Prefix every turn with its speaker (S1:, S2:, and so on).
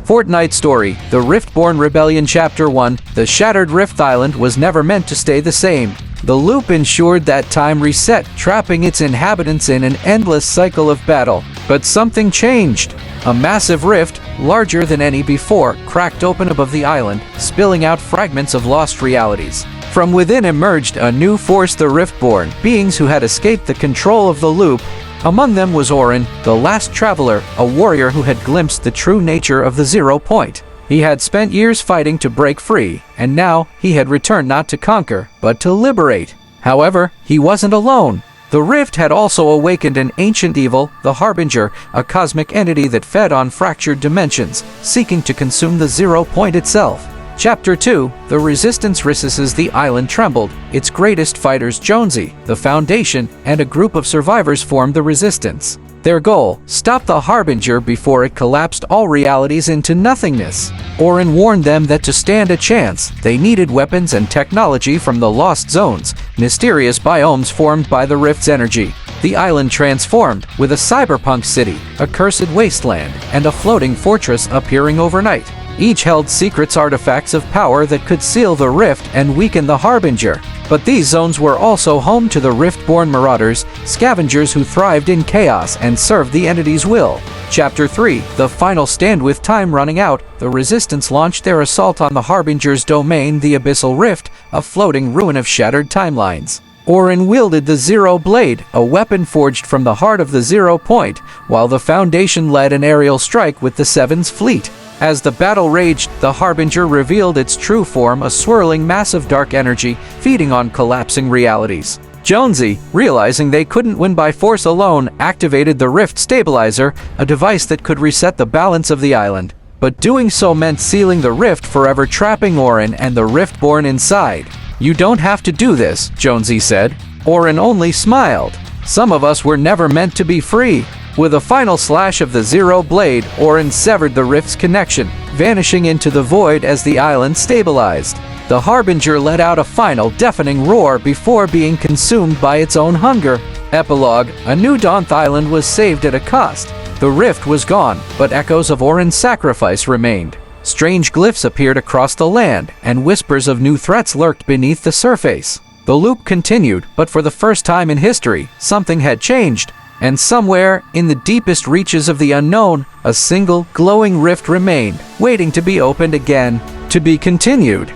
S1: Fortnite story, the Riftborn Rebellion Chapter 1, the Shattered Rift Island was never meant to stay the same. The loop ensured that time reset, trapping its inhabitants in an endless cycle of battle. But something changed. A massive rift, larger than any before, cracked open above the island, spilling out fragments of lost realities. From within emerged a new force, the Riftborn, beings who had escaped the control of the loop. Among them was Orin, the last traveler, a warrior who had glimpsed the true nature of the 0 point. He had spent years fighting to break free, and now he had returned not to conquer, but to liberate. However, he wasn't alone. The rift had also awakened an ancient evil, the Harbinger, a cosmic entity that fed on fractured dimensions, seeking to consume the 0 point itself. Chapter 2, the Resistance rises. The island trembled. Its greatest fighters, Jonesy, the Foundation, and a group of survivors formed the Resistance. Their goal, stop the Harbinger before it collapsed all realities into nothingness. Orin warned them that to stand a chance, they needed weapons and technology from the Lost Zones, mysterious biomes formed by the rift's energy. The island transformed, with a cyberpunk city, a cursed wasteland, and a floating fortress appearing overnight. Each held secrets, artifacts of power that could seal the rift and weaken the Harbinger. But these zones were also home to the Riftborn marauders, scavengers who thrived in chaos and served the entity's will. Chapter 3, the final stand. With time running out, the Resistance launched their assault on the Harbinger's domain, the Abyssal Rift, a floating ruin of shattered timelines. Orin wielded the 0 blade, a weapon forged from the heart of the 0 point, while the Foundation led an aerial strike with the Seven's fleet. As the battle raged, the Harbinger revealed its true form, a swirling mass of dark energy, feeding on collapsing realities. Jonesy, realizing they couldn't win by force alone, activated the Rift Stabilizer, a device that could reset the balance of the island. But doing so meant sealing the rift, forever trapping Orin and the Riftborn inside. "You don't have to do this," Jonesy said. Orin only smiled. "Some of us were never meant to be free." With a final slash of the 0 blade, Orin severed the rift's connection, vanishing into the void as the island stabilized. The Harbinger let out a final deafening roar before being consumed by its own hunger. Epilogue: a new Dawnth Island was saved at a cost. The rift was gone, but echoes of Orin's sacrifice remained. Strange glyphs appeared across the land, and whispers of new threats lurked beneath the surface. The loop continued, but for the first time in history, something had changed. And somewhere, in the deepest reaches of the unknown, a single, glowing rift remained, waiting to be opened again, to be continued.